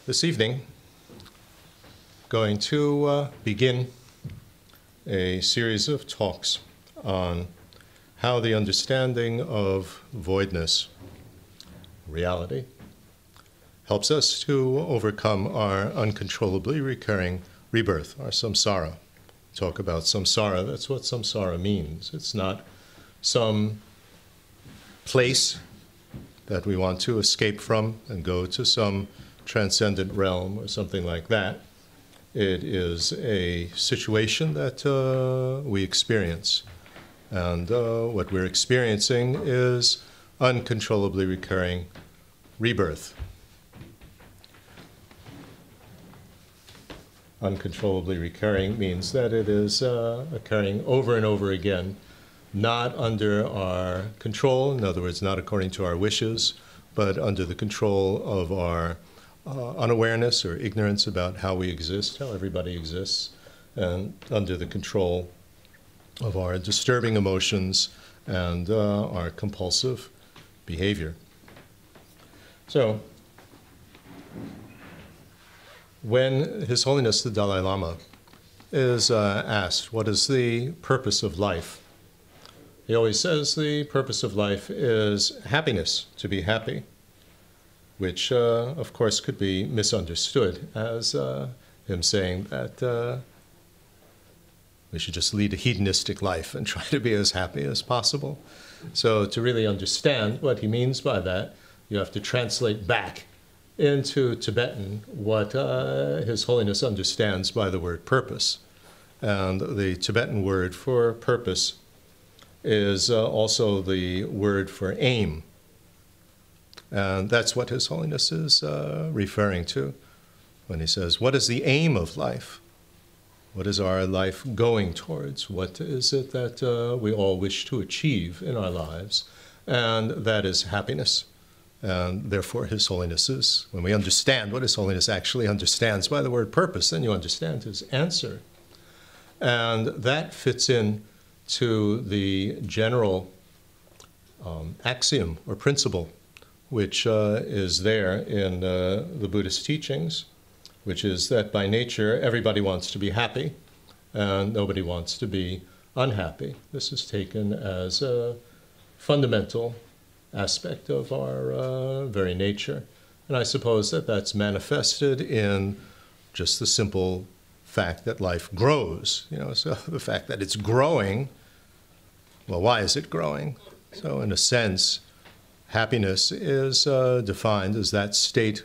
This evening, going to begin a series of talks on how the understanding of voidness, reality, helps us to overcome our uncontrollably recurring rebirth, our samsara. Talk about samsara, that's what samsara means. It's not some place that we want to escape from and go to some transcendent realm or something like that. It is a situation that we experience. And what we're experiencing is uncontrollably recurring rebirth. Uncontrollably recurring means that it is occurring over and over again, not under our control, in other words, not according to our wishes, but under the control of our unawareness or ignorance about how we exist, how everybody exists, and under the control of our disturbing emotions and our compulsive behavior. So, when His Holiness the Dalai Lama is asked, what is the purpose of life? He always says the purpose of life is happiness, to be happy, which, of course, could be misunderstood as him saying that we should just lead a hedonistic life and try to be as happy as possible. So to really understand what he means by that, you have to translate back into Tibetan what His Holiness understands by the word purpose. And the Tibetan word for purpose is also the word for aim. And that's what His Holiness is referring to when he says, what is the aim of life? What is our life going towards? What is it that we all wish to achieve in our lives? And that is happiness. And therefore His Holiness is, when we understand what His Holiness actually understands by the word purpose, then you understand his answer. And that fits in to the general axiom or principle which is there in the Buddhist teachings, which is that by nature everybody wants to be happy and nobody wants to be unhappy. This is taken as a fundamental aspect of our very nature. And I suppose that that's manifested in just the simple fact that life grows. So the fact that it's growing, well, why is it growing? So in a sense, happiness is defined as that state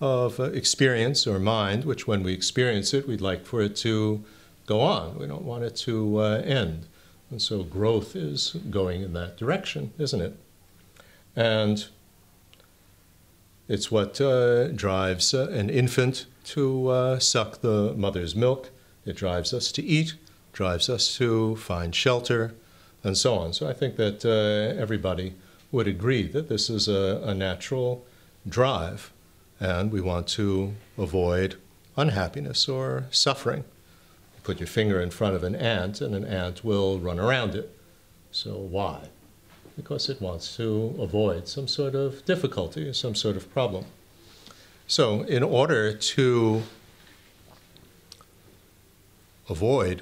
of experience or mind, which when we experience it, we'd like for it to go on. We don't want it to end. And so growth is going in that direction, isn't it? And it's what drives an infant to suck the mother's milk. It drives us to eat, drives us to find shelter, and so on. So I think that everybody would agree that this is a natural drive, and we want to avoid unhappiness or suffering. You put your finger in front of an ant, and an ant will run around it. So why? Because it wants to avoid some sort of difficulty, some sort of problem. So in order to avoid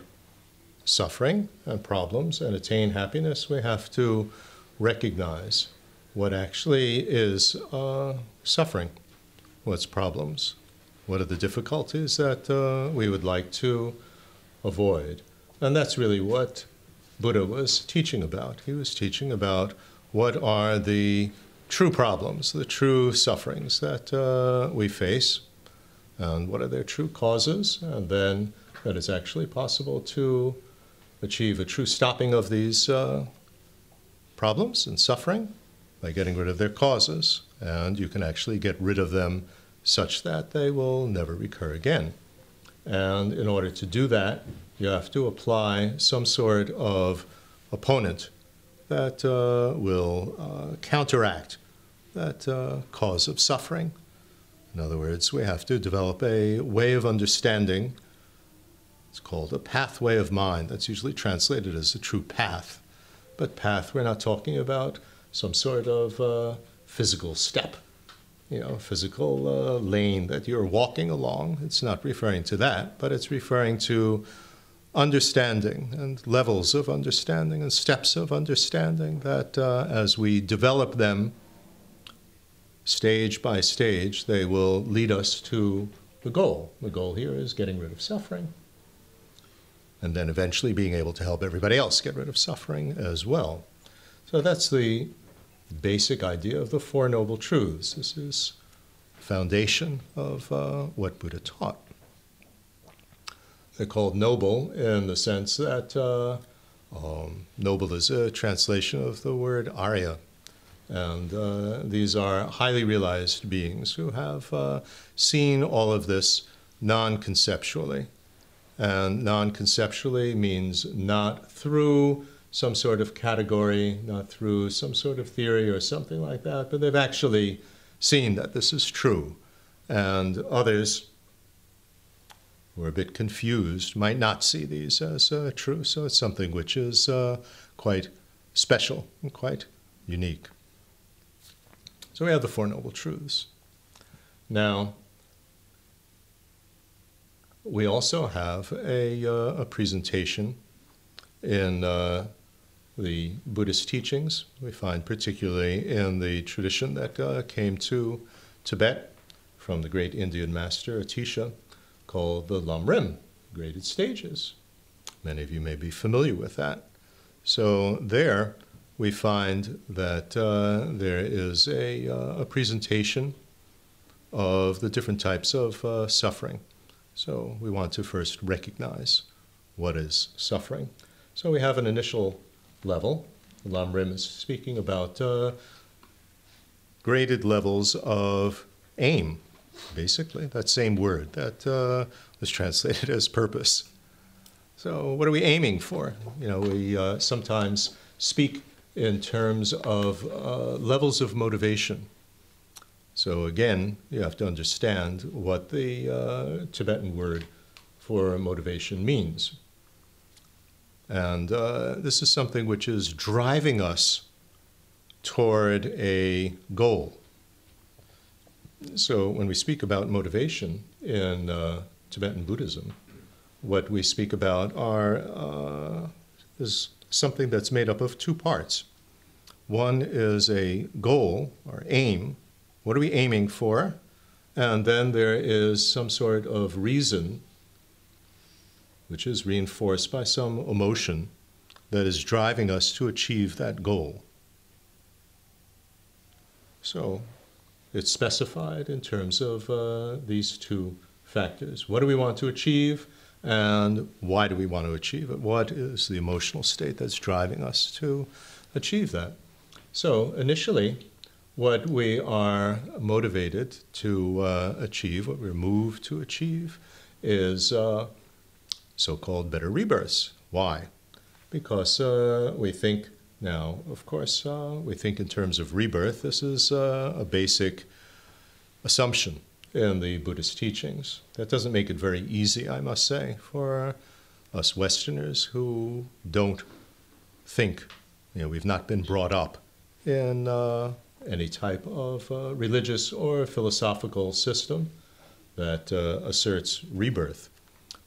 suffering and problems and attain happiness, we have to recognize what actually is suffering, what's problems, what are the difficulties that we would like to avoid. And that's really what Buddha was teaching about. He was teaching about what are the true problems, the true sufferings that we face, and what are their true causes, and then that it's actually possible to achieve a true stopping of these problems and suffering by getting rid of their causes, and you can actually get rid of them such that they will never recur again. And in order to do that, you have to apply some sort of opponent that will counteract that cause of suffering. In other words, we have to develop a way of understanding. It's called a pathway of mind. That's usually translated as a true path. But path, we're not talking about some sort of physical step. physical lane that you're walking along. It's not referring to that, but it's referring to understanding and levels of understanding and steps of understanding that as we develop them stage by stage, they will lead us to the goal. The goal here is getting rid of suffering, and then eventually being able to help everybody else get rid of suffering as well. So that's the basic idea of the Four Noble Truths. This is the foundation of what Buddha taught. They're called noble in the sense that noble is a translation of the word Arya. And these are highly realized beings who have seen all of this non-conceptually. And non-conceptually means not through some sort of category, not through some sort of theory or something like that, but they've actually seen that this is true. And others who are a bit confused might not see these as true. So it's something which is quite special and quite unique. So we have the Four Noble Truths. Now, we also have a presentation in the Buddhist teachings. We find particularly in the tradition that came to Tibet from the great Indian master Atisha, called the Lamrim, graded stages. Many of you may be familiar with that. So there we find that there is a presentation of the different types of suffering. So we want to first recognize what is suffering. So we have an initial level. The Lamrim is speaking about graded levels of aim, basically, that same word that was translated as purpose. So what are we aiming for? We sometimes speak in terms of levels of motivation. So again, you have to understand what the Tibetan word for motivation means. And this is something which is driving us toward a goal. So when we speak about motivation in Tibetan Buddhism, what we speak about is something that's made up of two parts. One is a goal or aim. What are we aiming for? And then there is some sort of reason, which is reinforced by some emotion that is driving us to achieve that goal. So it's specified in terms of these two factors. What do we want to achieve, and why do we want to achieve it? What is the emotional state that's driving us to achieve that? So initially, what we are motivated to achieve, what we're moved to achieve, is so-called better rebirths. Why? Because we think now, of course, we think in terms of rebirth. This is a basic assumption in the Buddhist teachings. That doesn't make it very easy, I must say, for us Westerners who don't think, we've not been brought up in any type of religious or philosophical system that asserts rebirth.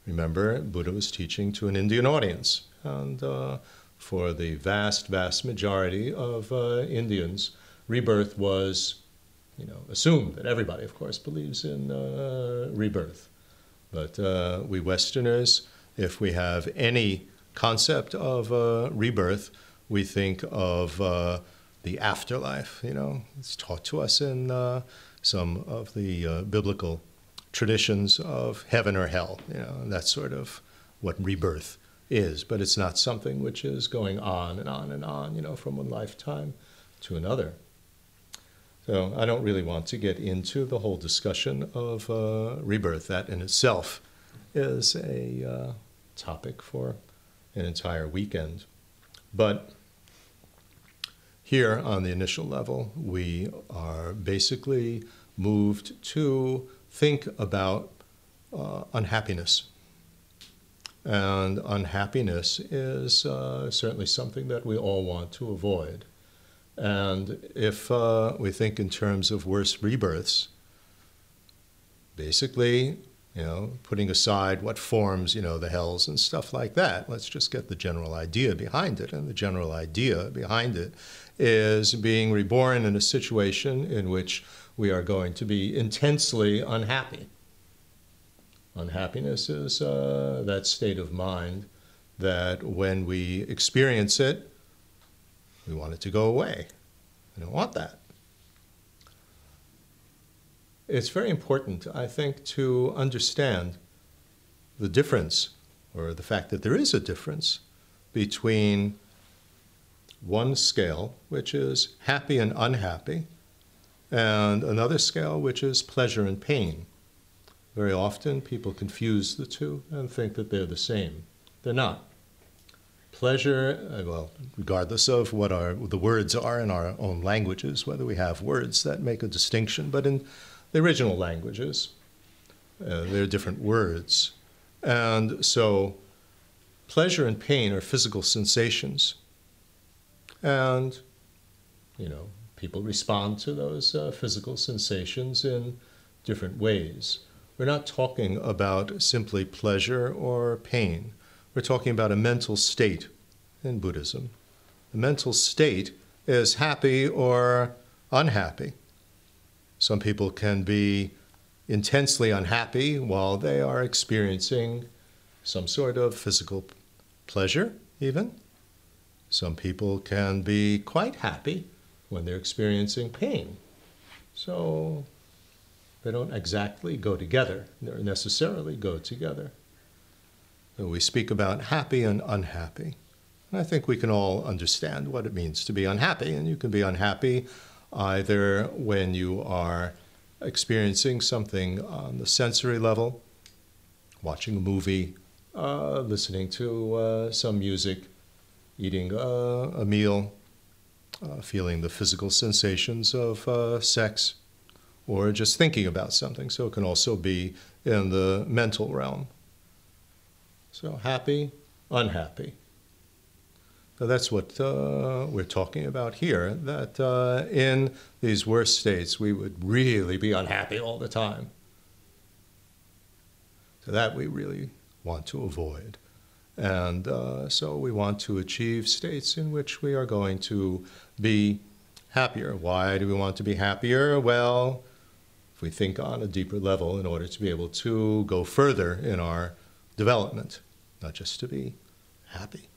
Remember, Buddha was teaching to an Indian audience, and for the vast, vast majority of Indians, rebirth was, assumed that everybody, of course, believes in rebirth. But we Westerners, if we have any concept of rebirth, we think of the afterlife. It's taught to us in some of the biblical traditions of heaven or hell. That's sort of what rebirth is, but it's not something which is going on and on and on, from one lifetime to another. So I don't really want to get into the whole discussion of rebirth. That in itself is a topic for an entire weekend. But here on the initial level, we are basically moved to think about unhappiness. And unhappiness is certainly something that we all want to avoid. And if we think in terms of worse rebirths, basically, putting aside what forms, the hells and stuff like that, let's just get the general idea behind it. And the general idea behind it is being reborn in a situation in which we are going to be intensely unhappy. Unhappiness is that state of mind that when we experience it, we want it to go away. We don't want that. It's very important, I think, to understand the difference, or the fact that there is a difference, between one scale, which is happy and unhappy, and another scale, which is pleasure and pain. Very often, people confuse the two and think that they're the same. They're not. Pleasure, well, regardless of what the words are in our own languages, whether we have words that make a distinction, but in the original languages, there are different words. And so pleasure and pain are physical sensations. And, people respond to those physical sensations in different ways. We're not talking about simply pleasure or pain. We're talking about a mental state in Buddhism. The mental state is happy or unhappy. Some people can be intensely unhappy while they are experiencing some sort of physical pleasure, even. Some people can be quite happy when they're experiencing pain. So they don't exactly go together, or necessarily go together. So we speak about happy and unhappy. And I think we can all understand what it means to be unhappy. And you can be unhappy either when you are experiencing something on the sensory level, watching a movie, listening to some music, eating a meal, feeling the physical sensations of sex, or just thinking about something. So it can also be in the mental realm. So happy, unhappy. So that's what we're talking about here, that in these worst states, we would really be unhappy all the time. So that we really want to avoid. And so we want to achieve states in which we are going to be happier. Why do we want to be happier? Well, if we think on a deeper level, in order to be able to go further in our development, not just to be happy.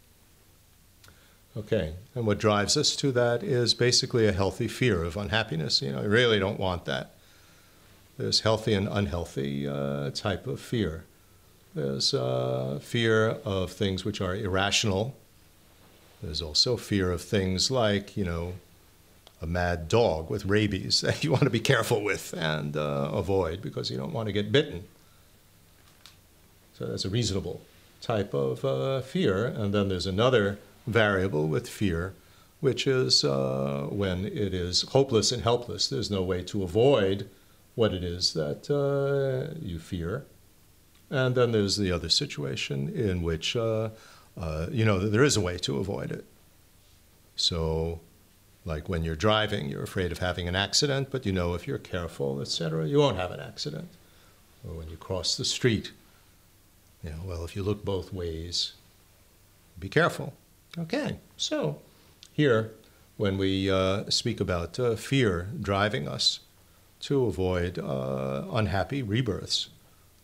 Okay, and what drives us to that is basically a healthy fear of unhappiness. I really don't want that. There's healthy and unhealthy type of fear. There's fear of things which are irrational. There's also fear of things like, a mad dog with rabies that you want to be careful with and avoid because you don't want to get bitten. So that's a reasonable type of fear. And then there's another variable with fear, which is when it is hopeless and helpless. There's no way to avoid what it is that you fear. And then there's the other situation in which, there is a way to avoid it. So, like when you're driving, you're afraid of having an accident, but if you're careful, etc., you won't have an accident. Or when you cross the street, if you look both ways, be careful. Okay, so here, when we speak about fear driving us to avoid unhappy rebirths,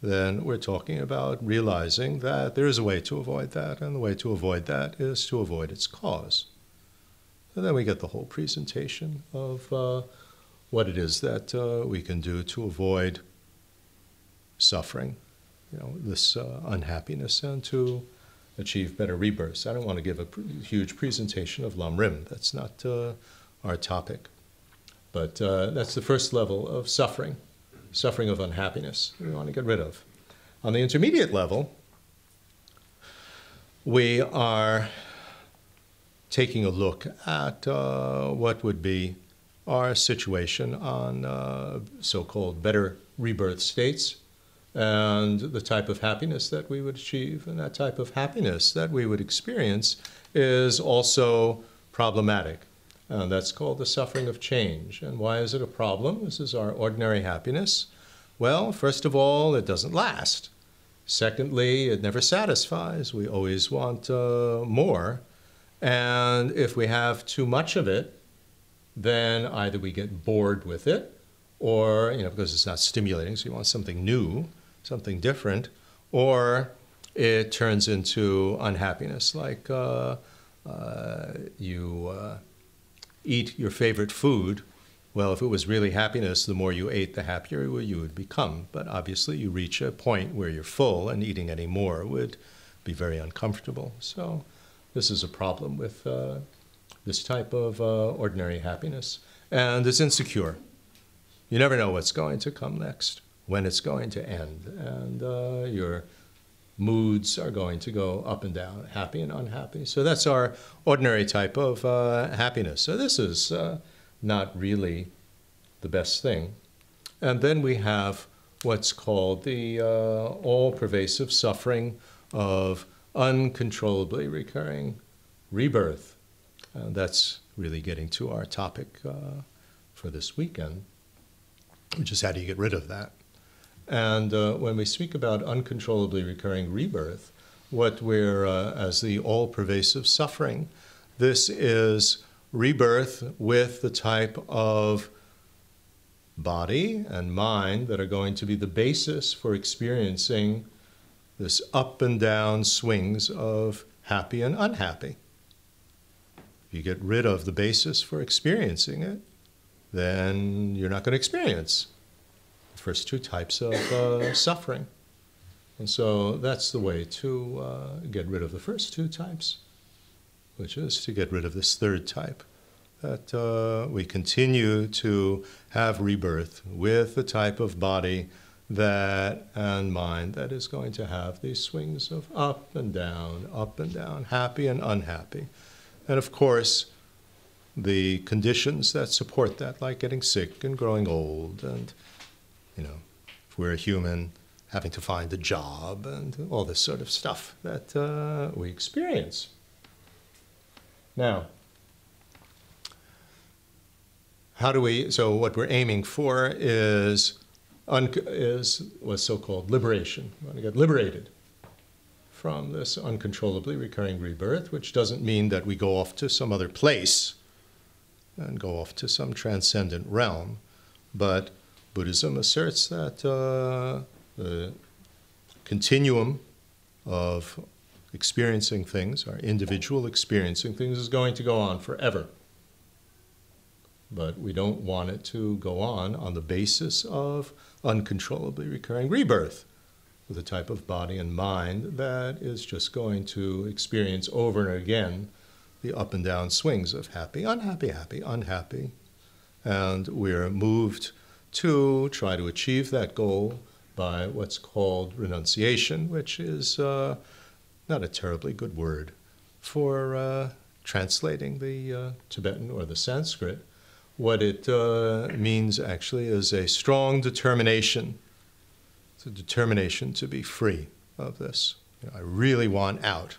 then we're talking about realizing that there is a way to avoid that, and the way to avoid that is to avoid its cause. And then we get the whole presentation of what it is that we can do to avoid suffering, this unhappiness, and to achieve better rebirths. I don't want to give a huge presentation of Lamrim. That's not our topic. But that's the first level of suffering of unhappiness we want to get rid of. On the intermediate level, we are taking a look at what would be our situation on so-called better rebirth states, and the type of happiness that we would achieve. And that type of happiness that we would experience is also problematic. And that's called the suffering of change. And why is it a problem? This is our ordinary happiness. Well, first of all, it doesn't last. Secondly, it never satisfies. We always want more. And if we have too much of it, then either we get bored with it, or, because it's not stimulating, so you want something new, something different, or it turns into unhappiness, like you eat your favorite food. Well, if it was really happiness, the more you ate, the happier you would become. But obviously, you reach a point where you're full, and eating any more would be very uncomfortable. So this is a problem with this type of ordinary happiness. And it's insecure. You never know what's going to come next, when it's going to end. And your moods are going to go up and down, happy and unhappy. So that's our ordinary type of happiness. So this is not really the best thing. And then we have what's called the all-pervasive suffering of uncontrollably recurring rebirth. And that's really getting to our topic for this weekend, which is how do you get rid of that? And when we speak about uncontrollably recurring rebirth, what we're, as the all-pervasive suffering, this is rebirth with the type of body and mind that are going to be the basis for experiencing this up and down swings of happy and unhappy. If you get rid of the basis for experiencing it, then you're not going to experience the first two types of suffering. And so that's the way to get rid of the first two types, which is to get rid of this third type, that we continue to have rebirth with the type of body that and mind that is going to have these swings of up and down, happy and unhappy. And of course, the conditions that support that, like getting sick and growing old, and, if we're a human, having to find a job and all this sort of stuff that we experience. Now, so what we're aiming for is what's so-called liberation. We want to get liberated from this uncontrollably recurring rebirth, which doesn't mean that we go off to some other place and go off to some transcendent realm. But Buddhism asserts that the continuum of experiencing things, our individual experiencing things, is going to go on forever. But we don't want it to go on the basis of uncontrollably recurring rebirth, with a type of body and mind that is just going to experience over and again the up and down swings of happy, unhappy, happy, unhappy. And we're moved to try to achieve that goal by what's called renunciation, which is not a terribly good word for translating the Tibetan or the Sanskrit. What it means actually is a strong determination. It's a determination to be free of this. I really want out.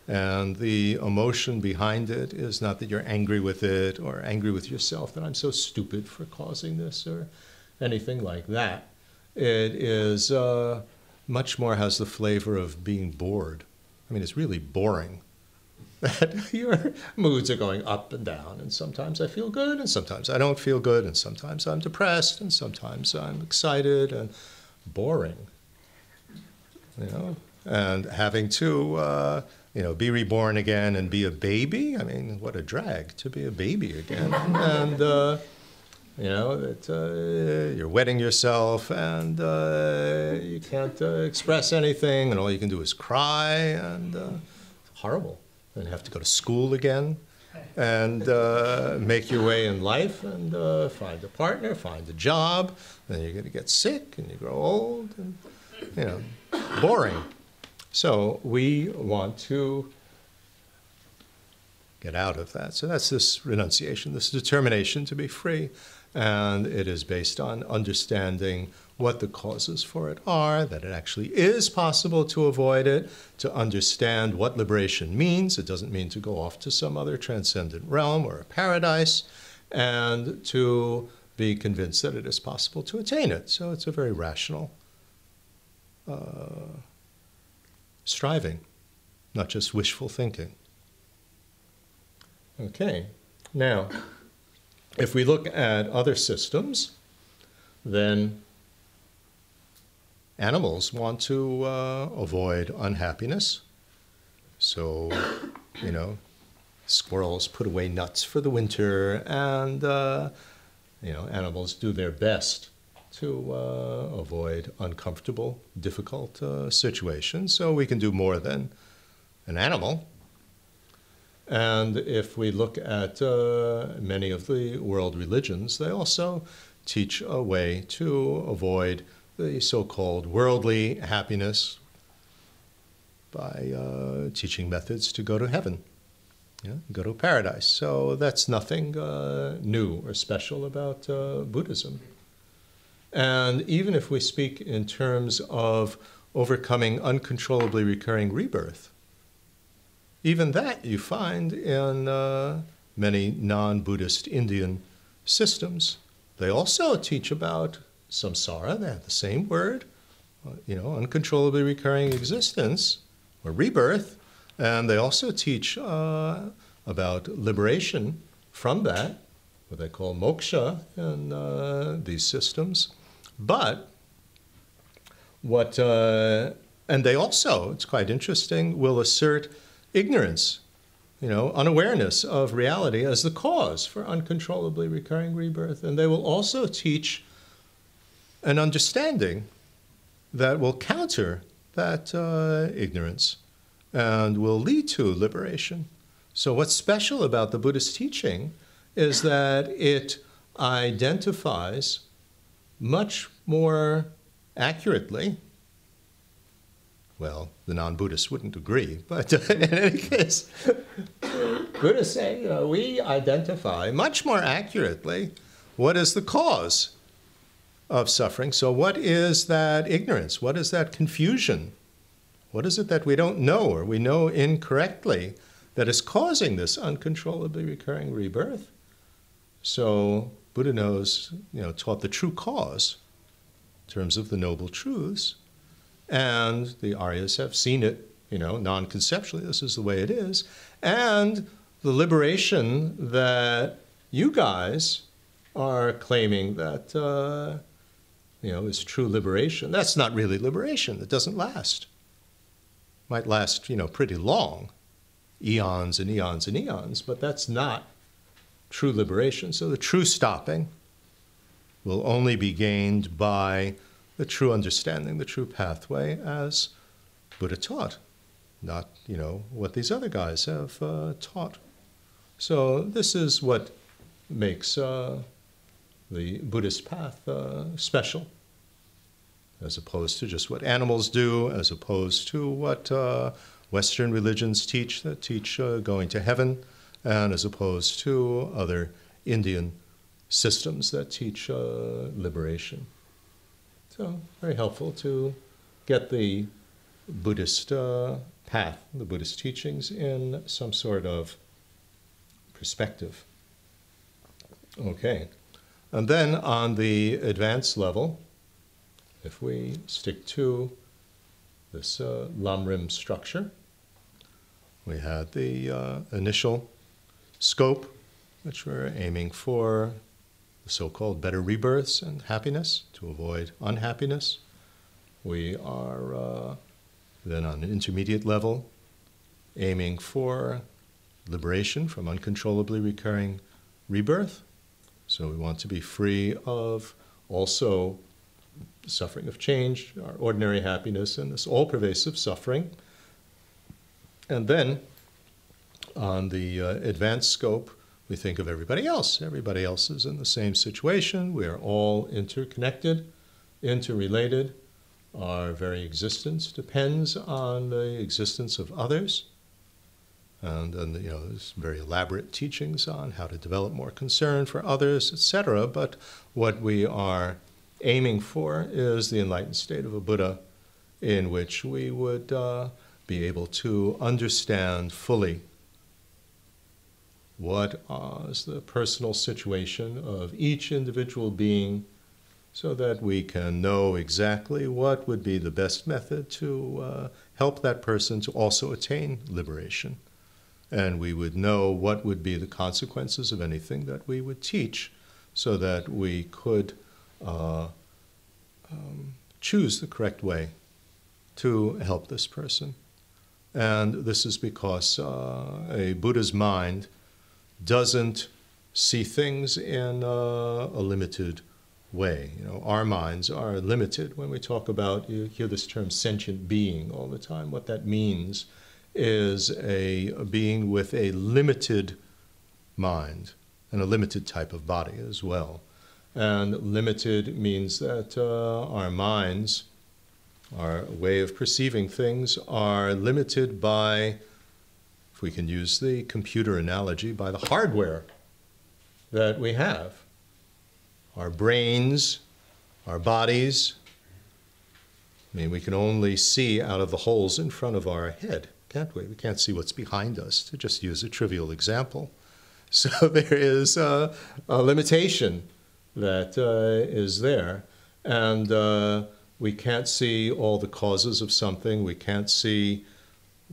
And the emotion behind it is not that you're angry with it or angry with yourself that I'm so stupid for causing this or anything like that. It is much more has the flavor of being bored. I mean, it's really boring that your moods are going up and down, and sometimes I feel good, and sometimes I don't feel good, and sometimes I'm depressed, and sometimes I'm excited, and boring, and having to, be reborn again and be a baby. I mean, what a drag to be a baby again, and that you're wetting yourself, and you can't express anything, and all you can do is cry, and horrible. And have to go to school again, and make your way in life, and find a partner, find a job. Then you're going to get sick, and you grow old, and boring. So we want to get out of that. So that's this renunciation, this determination to be free. And it is based on understanding what the causes for it are, that it actually is possible to avoid it, to understand what liberation means. It doesn't mean to go off to some other transcendent realm or a paradise, and to be convinced that it is possible to attain it. So it's a very rational striving, not just wishful thinking. Okay, now, if we look at other systems, then animals want to avoid unhappiness. So, squirrels put away nuts for the winter, and, animals do their best to avoid uncomfortable, difficult situations. So we can do more than an animal. And if we look at many of the world religions, they also teach a way to avoid the so-called worldly happiness by teaching methods to go to heaven, go to paradise. So that's nothing new or special about Buddhism. And even if we speak in terms of overcoming uncontrollably recurring rebirth, even that you find in many non-Buddhist Indian systems. They also teach about samsara. They have the same word, uncontrollably recurring existence, or rebirth. And they also teach about liberation from that, what they call moksha in these systems. But and they also, it's quite interesting, will assert ignorance, unawareness of reality as the cause for uncontrollably recurring rebirth. And they will also teach an understanding that will counter that ignorance and will lead to liberation. So what's special about the Buddhist teaching is that it identifies much more accurately. Well, the non-Buddhists wouldn't agree, but in any case, Buddhists say we identify much more accurately what is the cause of suffering. So what is that ignorance? What is that confusion? What is it that we don't know or we know incorrectly that is causing this uncontrollably recurring rebirth? So Buddha taught the true cause in terms of the Noble Truths. And the Aryas have seen it, non-conceptually, this is the way it is. And the liberation that you guys are claiming that, is true liberation, that's not really liberation. It doesn't last. It might last, pretty long, eons and eons and eons, but that's not true liberation. So the true stopping will only be gained by the true understanding, the true pathway as Buddha taught, not, what these other guys have taught. So this is what makes the Buddhist path special, as opposed to just what animals do, as opposed to what Western religions teach, that teach going to heaven, and as opposed to other Indian systems that teach liberation. So very helpful to get the Buddhist path, the Buddhist teachings in some sort of perspective. Okay, and then on the advanced level, if we stick to this Lamrim structure, we had the initial scope, which we're aiming for the so-called better rebirths and happiness, to avoid unhappiness. We are then on an intermediate level, aiming for liberation from uncontrollably recurring rebirth. So we want to be free of also the suffering of change, our ordinary happiness, and this all-pervasive suffering. And then on the advanced scope, we think of everybody else. Everybody else is in the same situation. We are all interconnected, interrelated. Our very existence depends on the existence of others. And there's very elaborate teachings on how to develop more concern for others, etc. But what we are aiming for is the enlightened state of a Buddha in which we would be able to understand fully what is the personal situation of each individual being, so that we can know exactly what would be the best method to help that person to also attain liberation. And we would know what would be the consequences of anything that we would teach, so that we could choose the correct way to help this person. And this is because a Buddha's mind doesn't see things in a limited way. Our minds are limited. When we talk about, you hear this term sentient being all the time. What that means is a being with a limited mind and a limited type of body as well. And limited means that our minds, our way of perceiving things, are limited by, if we can use the computer analogy, by the hardware that we have. Our brains, our bodies. We can only see out of the holes in front of our head, can't we? We can't see what's behind us, to just use a trivial example. So there is a limitation that is there. And we can't see all the causes of something. We can't see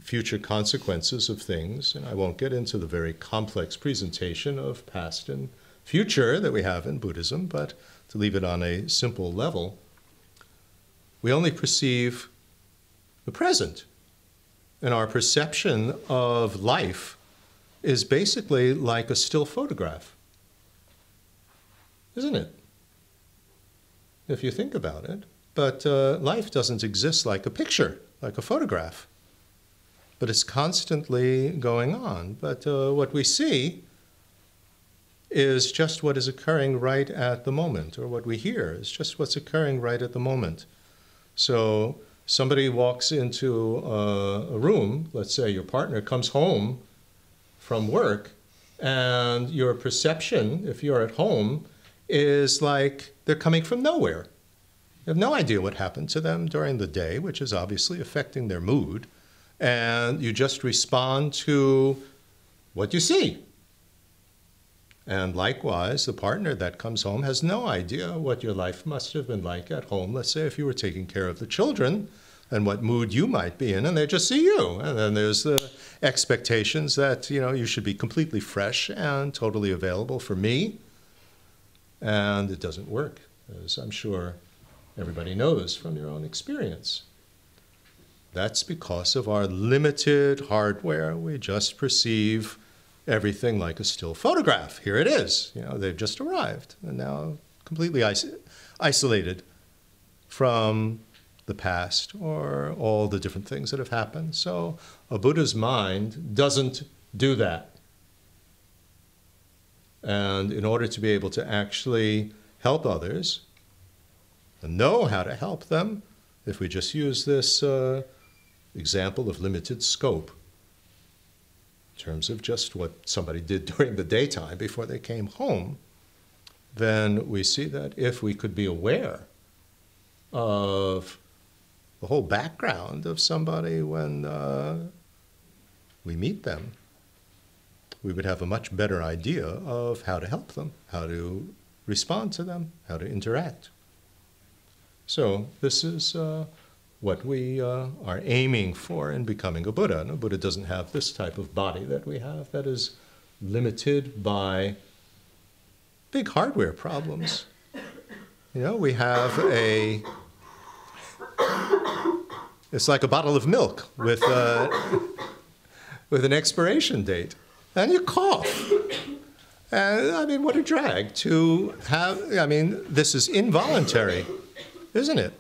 future consequences of things. And I won't get into the very complex presentation of past and future that we have in Buddhism, but to leave it on a simple level, we only perceive the present. And our perception of life is basically like a still photograph, isn't it? If you think about it. But life doesn't exist like a picture, like a photograph. But it's constantly going on. But what we see is just what is occurring right at the moment, or what we hear is just what's occurring right at the moment. So somebody walks into a room, let's say your partner comes home from work, and your perception, if you're at home, is like they're coming from nowhere. You have no idea what happened to them during the day, which is obviously affecting their mood, and you just respond to what you see. And likewise, the partner that comes home has no idea what your life must have been like at home. Let's say if you were taking care of the children and what mood you might be in, and they just see you. And then there's the expectations that, you should be completely fresh and totally available for me. And it doesn't work, as I'm sure everybody knows from your own experience. That's because of our limited hardware. We just perceive everything like a still photograph. Here it is. They've just arrived and now completely isolated from the past or all the different things that have happened. So a Buddha's mind doesn't do that. And in order to be able to actually help others and know how to help them, if we just use this example of limited scope, in terms of just what somebody did during the daytime before they came home, then we see that if we could be aware of the whole background of somebody when we meet them, we would have a much better idea of how to help them, how to respond to them, how to interact. So this is what we are aiming for in becoming a Buddha. And a Buddha doesn't have this type of body that we have that is limited by big hardware problems. We have it's like a bottle of milk with an expiration date. And you cough. And what a drag to have, this is involuntary, isn't it?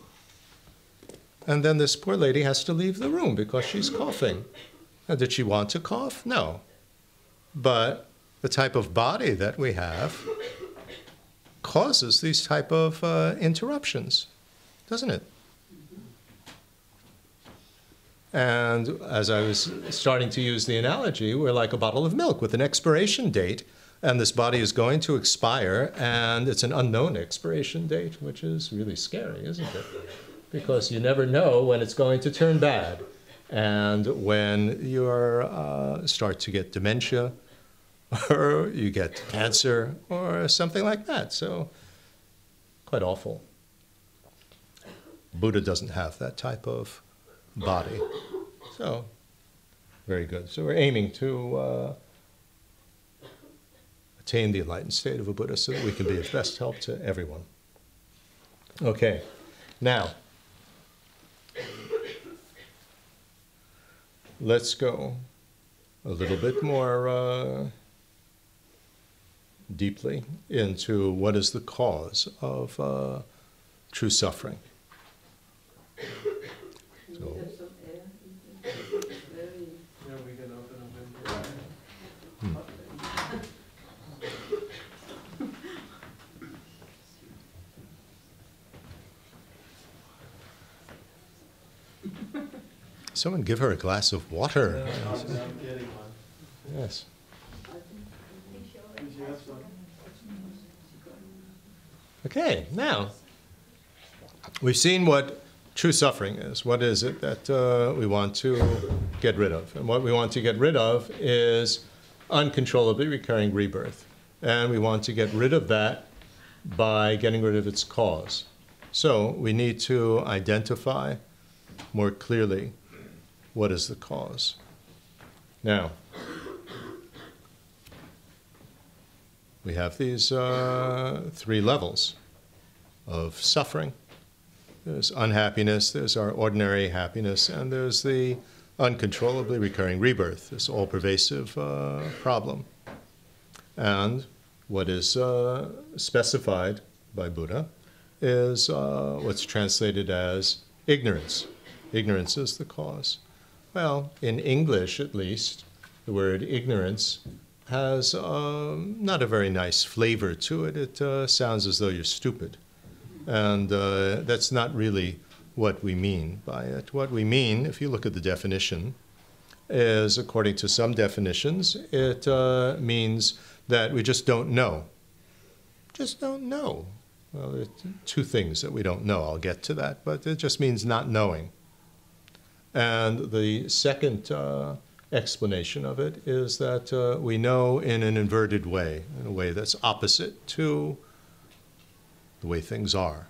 And then this poor lady has to leave the room because she's coughing. Now, did she want to cough? No. But the type of body that we have causes these type of interruptions, doesn't it? And as I was starting to use the analogy, we're like a bottle of milk with an expiration date, and this body is going to expire, and it's an unknown expiration date, which is really scary, isn't it? Because you never know when it's going to turn bad. And when you start to get dementia, or you get cancer, or something like that. So, quite awful. Buddha doesn't have that type of body. So, very good. So we're aiming to attain the enlightened state of a Buddha so that we can be of best help to everyone. Okay, now, let's go a little bit more deeply into what is the cause of true suffering. So, someone give her a glass of water. No, I'm getting one. Yes. Okay, now, we've seen what true suffering is. What is it that we want to get rid of? And what we want to get rid of is uncontrollably recurring rebirth. And we want to get rid of that by getting rid of its cause. So we need to identify more clearly what is the cause. Now, we have these three levels of suffering. There's unhappiness, there's our ordinary happiness, and there's the uncontrollably recurring rebirth, this all-pervasive problem. And what is specified by Buddha is what's translated as ignorance. Ignorance is the cause. Well, in English at least, the word ignorance has not a very nice flavor to it. It sounds as though you're stupid. And that's not really what we mean by it. What we mean, if you look at the definition, is, according to some definitions, it means that we just don't know. Just don't know. Well, there are two things that we don't know. I'll get to that, but it just means not knowing. And the second explanation of it is that we know in an inverted way, in a way that's opposite to the way things are.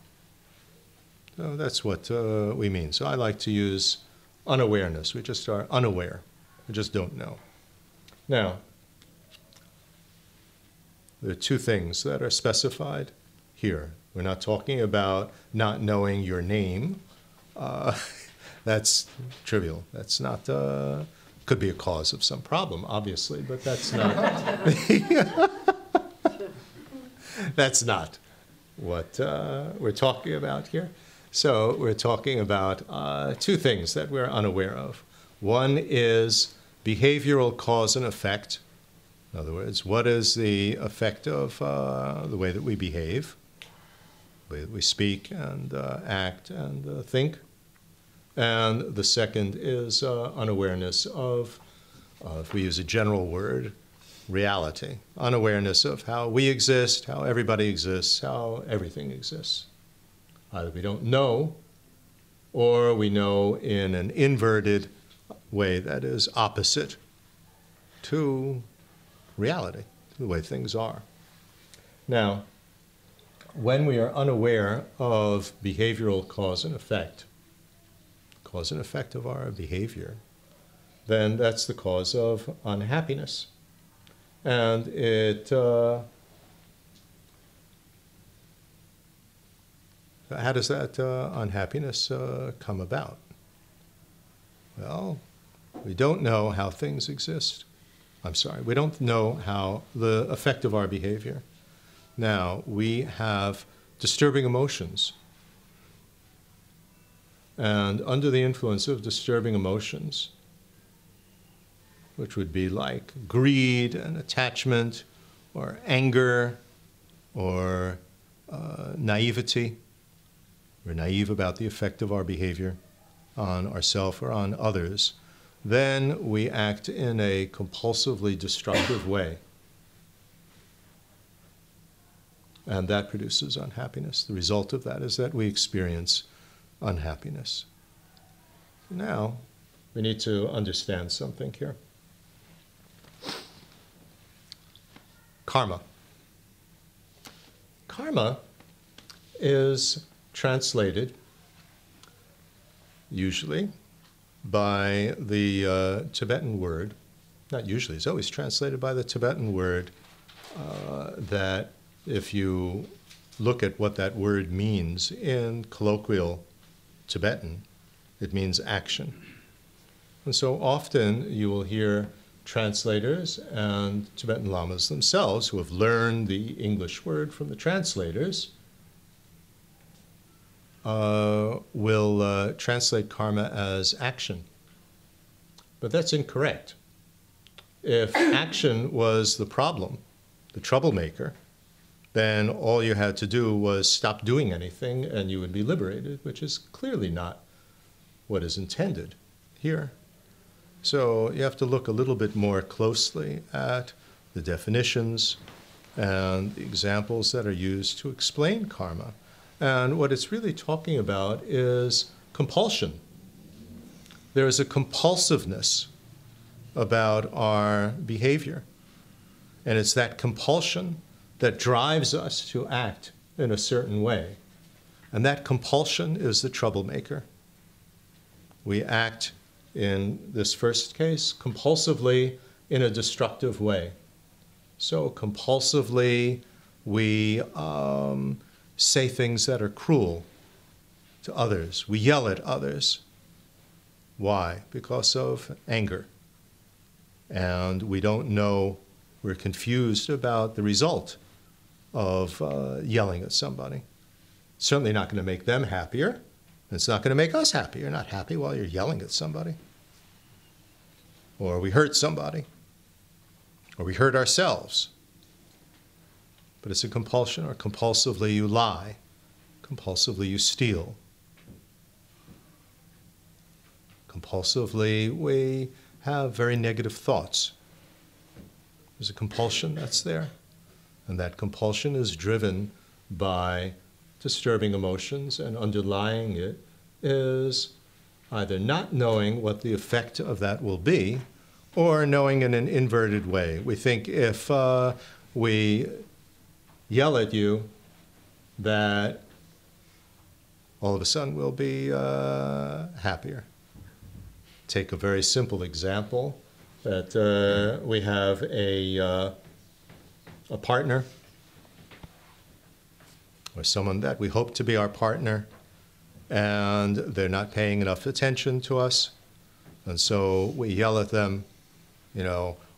So that's what we mean. So I like to use unawareness. We just are unaware. We just don't know. Now, there are two things that are specified here. We're not talking about not knowing your name. That's trivial. That's not, could be a cause of some problem, obviously, but that's not, that's not what we're talking about here. So we're talking about two things that we're unaware of. One is behavioral cause and effect. In other words, what is the effect of the way that we behave, the way that we speak and act and think. And the second is unawareness of, if we use a general word, reality. Unawareness of how we exist, how everybody exists, how everything exists. Either we don't know, or we know in an inverted way that is opposite to reality, to the way things are. Now, when we are unaware of behavioral cause and effect of our behavior, then that's the cause of unhappiness. And it, how does that unhappiness come about? Well, we don't know how things exist. I'm sorry, we don't know how the effect of our behavior. Now, we have disturbing emotions. And under the influence of disturbing emotions, which would be like greed and attachment, or anger, or naivety, we're naive about the effect of our behavior. on ourselves or on others, then we act in a compulsively destructive way. And that produces unhappiness. The result of that is that we experience unhappiness. Now, we need to understand something here. Karma. Karma is translated, usually, by the Tibetan word, not usually, it's always translated by the Tibetan word that if you look at what that word means in colloquial Tibetan, it means action. And so often you will hear translators and Tibetan lamas themselves who have learned the English word from the translators will translate karma as action. But that's incorrect. If action was the problem, the troublemaker, then all you had to do was stop doing anything and you would be liberated, which is clearly not what is intended here. So you have to look a little bit more closely at the definitions and the examples that are used to explain karma. And what it's really talking about is compulsion. There is a compulsiveness about our behavior. And it's that compulsion that drives us to act in a certain way. And that compulsion is the troublemaker. We act, in this first case, compulsively in a destructive way. So compulsively, we say things that are cruel to others. We yell at others. Why? Because of anger. And we don't know, we're confused about the result of yelling at somebody. It's certainly not going to make them happier. And it's not going to make us happy. You're not happy while you're yelling at somebody. Or we hurt somebody. Or we hurt ourselves. But it's a compulsion, or compulsively you lie. Compulsively you steal. Compulsively we have very negative thoughts. There's a compulsion that's there. And that compulsion is driven by disturbing emotions, and underlying it is either not knowing what the effect of that will be, or knowing in an inverted way. We think if we yell at you, that all of a sudden we'll be happier. Take a very simple example, that we have a partner, or someone that we hope to be our partner, and they're not paying enough attention to us. And so we yell at them,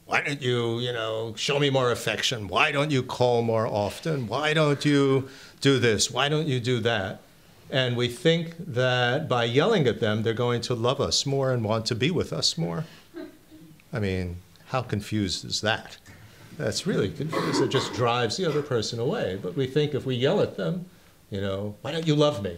why don't you, show me more affection? Why don't you call more often? Why don't you do this? Why don't you do that? And we think that by yelling at them, they're going to love us more and want to be with us more. I mean, how confused is that? That's really confused. It just drives the other person away. But we think if we yell at them, why don't you love me?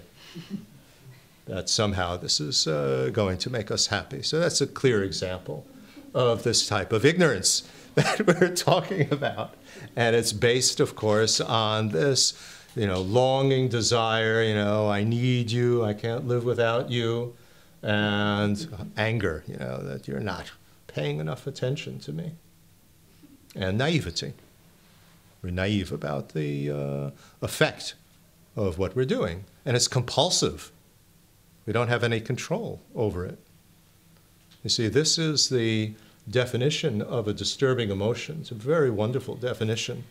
That somehow this is going to make us happy. So that's a clear example of this type of ignorance that we're talking about. And it's based, of course, on this, longing desire, I need you, I can't live without you, and anger, that you're not paying enough attention to me. And naivety. We're naive about the effect of what we're doing. And it's compulsive. We don't have any control over it. You see, this is the definition of a disturbing emotion. It's a very wonderful definition,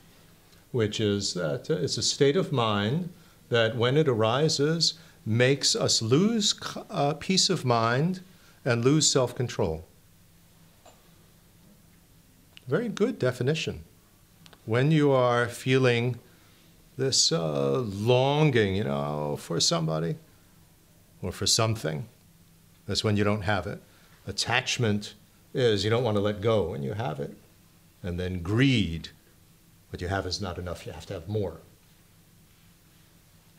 which is that it's a state of mind that, when it arises, makes us lose peace of mind and lose self-control. Very good definition. When you are feeling this longing, for somebody or for something, that's when you don't have it. Attachment is you don't want to let go when you have it. And then greed, what you have is not enough, you have to have more.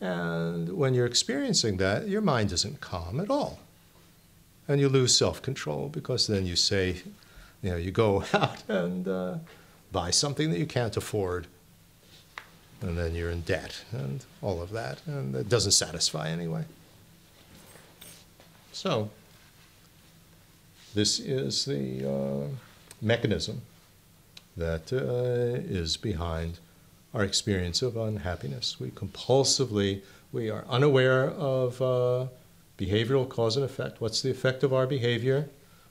And when you're experiencing that, your mind isn't calm at all. And you lose self-control because then you say, you go out and buy something that you can't afford. And then you're in debt and all of that. And it doesn't satisfy anyway. So this is the mechanism that is behind our experience of unhappiness. We are unaware of behavioral cause and effect. What's the effect of our behavior?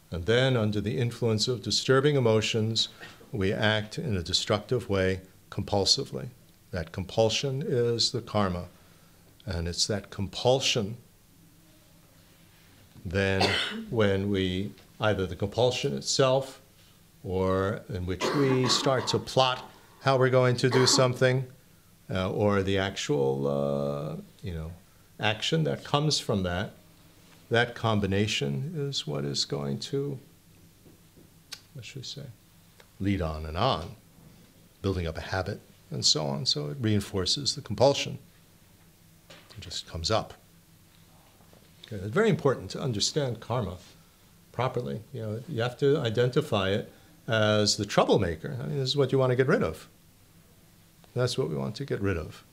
And then, under the influence of disturbing emotions, we act in a destructive way compulsively. That compulsion is the karma. And it's that compulsion, then, when we, either the compulsion itself, or in which we start to plot how we're going to do something, or the actual, action that comes from that, that combination is what is going to, what should we say, lead on, building up a habit and so on. So it reinforces the compulsion. It just comes up. Okay. It's very important to understand karma properly. You have to identify it as the troublemaker. I mean, this is what you want to get rid of. That's what we want to get rid of.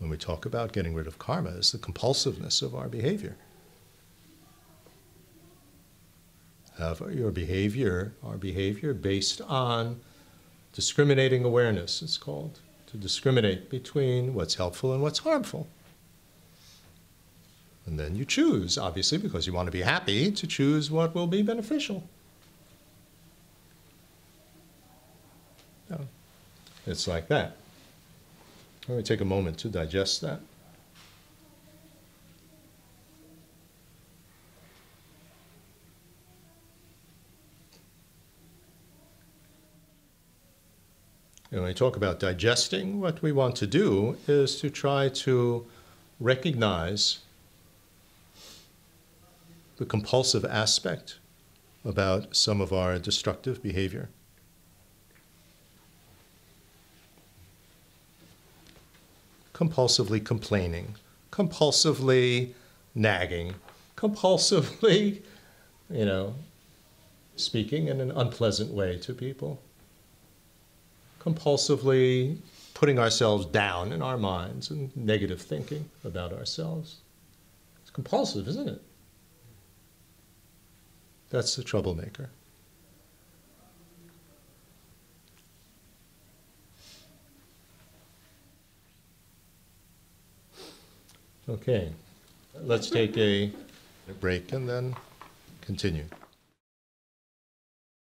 When we talk about getting rid of karma, is the compulsiveness of our behavior. Have our behavior based on discriminating awareness, it's called, to discriminate between what's helpful and what's harmful. And then you choose, obviously, because you want to be happy, to choose what will be beneficial. No. It's like that. Let me take a moment to digest that. And when we talk about digesting, what we want to do is to try to recognize the compulsive aspect about some of our destructive behavior. Compulsively complaining, compulsively nagging, compulsively, speaking in an unpleasant way to people, compulsively putting ourselves down in our minds and negative thinking about ourselves. It's compulsive, isn't it? That's the troublemaker. Okay, let's take a break and then continue.